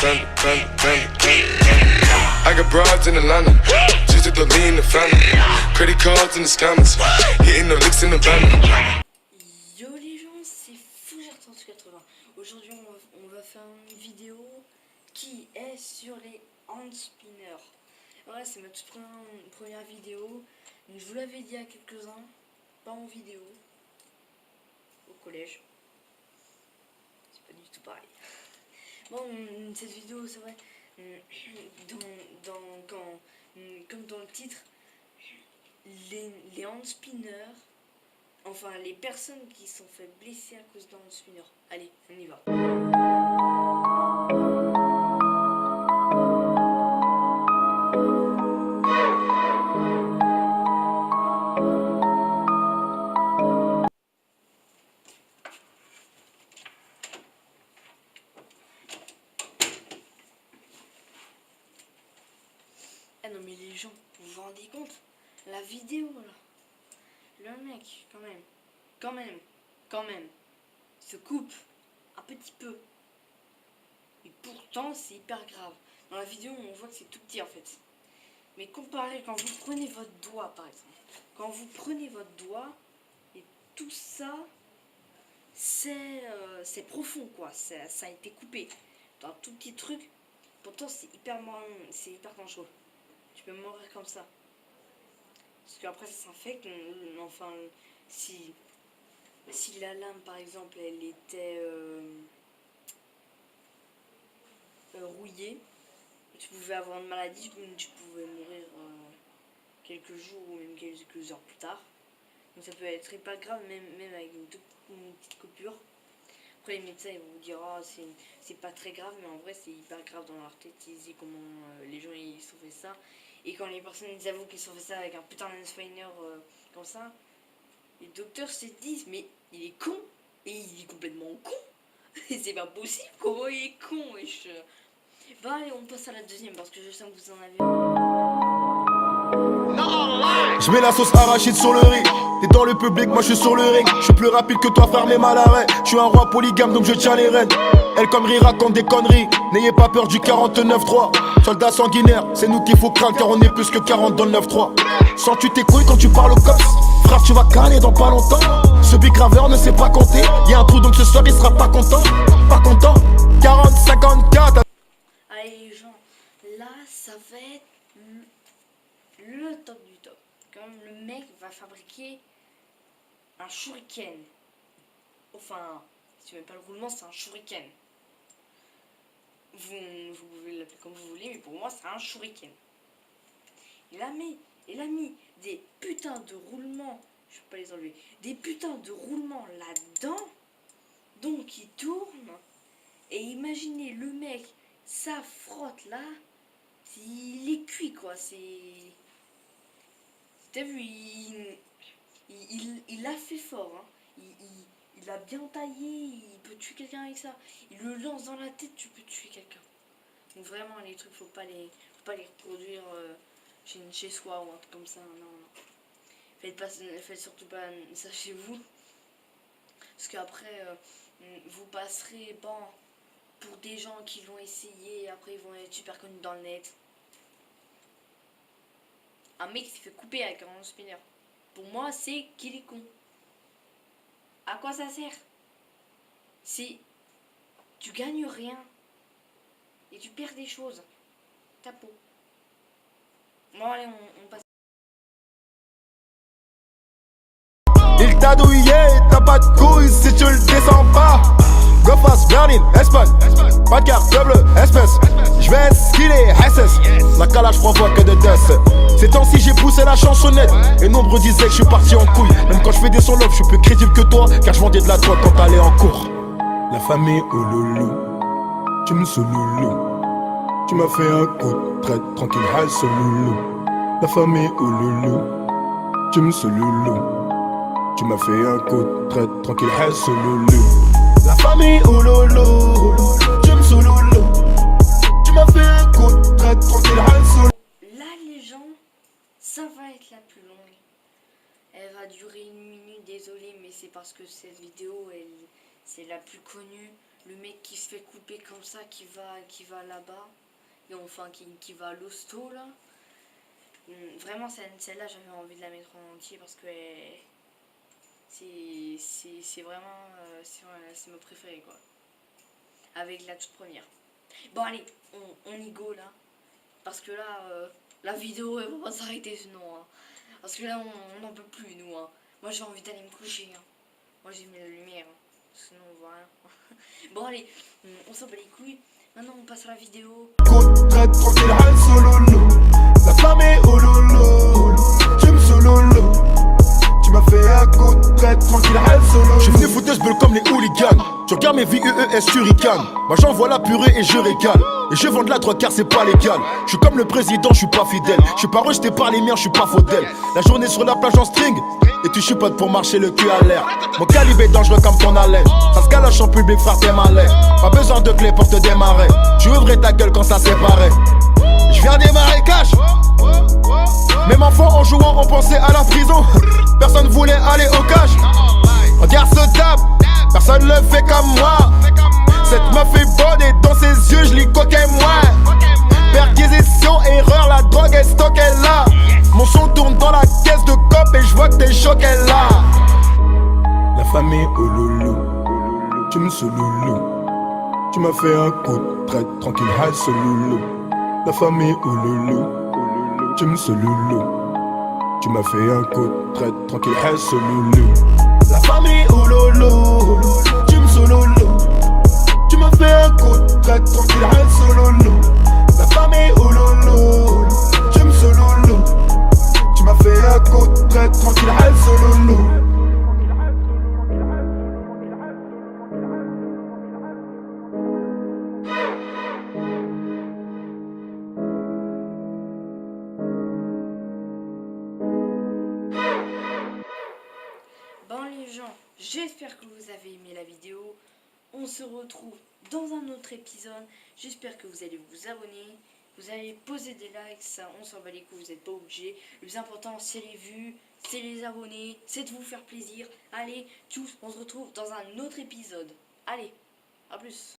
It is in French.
I got broads in Atlanta, just to the lean the family. Credit cards in the scammers, hitting the licks in the van. Yo les gens, c'est Fougère380. Aujourd'hui on va faire une vidéo qui est sur les hand spinners. Ouais, c'est ma toute première vidéo. Donc, je vous l'avais dit à quelques-uns, pas en vidéo, au collège. C'est pas du tout pareil. Bon, cette vidéo, c'est vrai, comme dans le titre, les hand spinners, enfin les personnes qui sont fait blesser à cause d'un hand spinner. Allez, on y va. Ah non mais les gens, vous vous rendez compte? La vidéo là, le mec quand même, se coupe un petit peu. Et pourtant c'est hyper grave. Dans la vidéo on voit que c'est tout petit en fait. Mais comparé quand vous prenez votre doigt par exemple. Quand vous prenez votre doigt et tout ça, c'est profond quoi. Ça a été coupé dans un tout petit truc. Pourtant c'est hyper dangereux. Tu peux mourir comme ça. Parce qu'après ça s'infecte. Enfin, si la lame par exemple elle était rouillée, tu pouvais avoir une maladie, tu pouvais mourir quelques jours ou même quelques heures plus tard. Donc ça peut être hyper grave même avec une petite coupure. Après les médecins ils vont vous dire oh, c'est pas très grave, mais en vrai c'est hyper grave dans leur tête. Ils disent comment les gens ils se sont fait ça. Et quand les personnes ils avouent qu'ils se sont fait ça avec un putain de spinner comme ça, les docteurs se disent mais il est con. Et il est complètement con. Et c'est pas possible, comment il est con, wesh. Bon allez on passe à la deuxième parce que je sens que vous en avez. Je mets la sauce arachide sur le riz. T'es dans le public, moi je suis sur le ring. Je suis plus rapide que toi, faire mes mal à l'arrêt. Je suis un roi polygame donc je tiens les rênes. Elle comme rire raconte des conneries. N'ayez pas peur du 49-3. Soldats sanguinaires, c'est nous qu'il faut craindre car on est plus que 40 dans le 9-3. Sens-tu tes couilles quand tu parles au cops? Frère tu vas canner dans pas longtemps. Ce big graveur ne sait pas compter. Y'a un trou donc ce soir il sera pas content. Pas content. 40, 54. Allez les gens, là ça va être le top du top. Comme le mec va fabriquer un shuriken. Enfin, si tu mets pas le roulement, c'est un shuriken. Vous pouvez l'appeler comme vous voulez, mais pour moi c'est un shuriken. Il a mis des putains de roulements, je peux pas les enlever, des putains de roulements là-dedans, donc il tourne. Et imaginez le mec, ça frotte là, il est cuit quoi, c'est... T'as vu, il a fait fort, hein. Il a bien taillé, il peut tuer quelqu'un avec ça. Il le lance dans la tête, tu peux tuer quelqu'un. Donc vraiment, les trucs, faut pas les reproduire chez soi ou un truc comme ça. Non. Faites surtout pas ça chez vous. Parce qu'après, vous passerez pour des gens qui l'ont essayé et après ils vont être super connus dans le net. Un mec qui s'est fait couper avec un hand spinner. Pour moi, c'est qu'il est con. À quoi ça sert? Si tu gagnes rien et tu perds des choses. Ta peau. Bon allez, on passe. Il t'a douillé, t'as pas de couilles si tu le descends pas. Go fast, Berlin, Espagne. Pas de carte bleue, espèce. J'vais skiller, SS. La calage provoque que de death. Ces temps-ci j'ai poussé la chansonnette. Et nombreux disaient que je suis parti en couille. Même quand je fais des sons love, je suis plus crédible que toi. Car je vendais de la drogue quand t'allais en cours. La famille, oh loulou. Tu me sous loulou. Tu m'as fait un coup de traite, tranquille, hal sur loulou. La famille, oh loulou. Tu me sous loulou. Tu m'as fait un coup de traite, tranquille, hal sur loulou. La famille, oh loulou. Tu me sous loulou. Tu m'as fait un coup de traite, tranquille, hal sur loulou. Là les gens, ça va être la plus longue. Elle va durer 1 minute, désolé, mais c'est parce que cette vidéo, c'est la plus connue. le mec qui se fait couper comme ça, qui va là-bas, et enfin qui va à l'hosto là. Vraiment celle-là j'avais envie de la mettre en entier parce que c'est vraiment c'est ma préférée quoi. Avec la toute première. Bon allez, on y go là. Parce que là, la vidéo elle va pas s'arrêter sinon. Hein. Parce que là on n'en peut plus nous. Hein. Moi j'ai envie d'aller me coucher. Hein. Moi j'ai mis la lumière. Hein. Sinon on voit rien. Bon allez, on s'en bat les couilles. Maintenant on passe à la vidéo. Très tranquille, Han Solo. La femme est au lolo. Tu me solo. Tu m'as fait un coup très tranquille, Han Solo. J'suis venu foutre ce bulle comme les hooligans. Tu regardes mes VUES sur Rican. Moi j'envoie la purée et je régale. Et je vends de la drogue car c'est pas légal. J'suis comme le président, j'suis pas fidèle. J'suis pas rejeté par les miens, j'suis pas faudel. La journée sur la plage en string. Et tu chipotes pour marcher le cul à l'air. Mon calibre est dangereux comme ton haleine. Ça se galoche en public, frère, t'es malin. Pas besoin de clé pour te démarrer. Tu ouvrais ta gueule quand ça séparait. J'viens des marécages. Même enfant en jouant, on pensait à la prison. Personne voulait aller au cage. Regarde ce tape, personne le fait comme moi. Cette meuf est bonne et dans ses yeux je lis coquet moi. Perquisition, erreur, la drogue est stockée là. Mon son tourne dans la caisse de cop et je vois que t'es choqué là. La famille oh loulou, tu me sous-loulou. Tu m'as fait un coup très tranquille, high sous-loulou. La famille oh loulou, tu me sous-loulou. Tu m'as fait un coup très tranquille, high sous-loulou. La famille oh loulou, tu me sous-loulou. Tu m'as fait un coup très tranquille, high sous-loulou. La famille oh loulou, tu me sous-loulou. Tu m'as fait un coup très tranquille, high sous-loulou. Bon les gens, j'espère que vous avez aimé la vidéo. On se retrouve dans un autre épisode. J'espère que vous allez vous abonner. Vous allez poser des likes, ça on s'en bat les couilles, vous n'êtes pas obligés. Le plus important c'est les vues, c'est les abonnés, c'est de vous faire plaisir. Allez, tous, on se retrouve dans un autre épisode. Allez, à plus.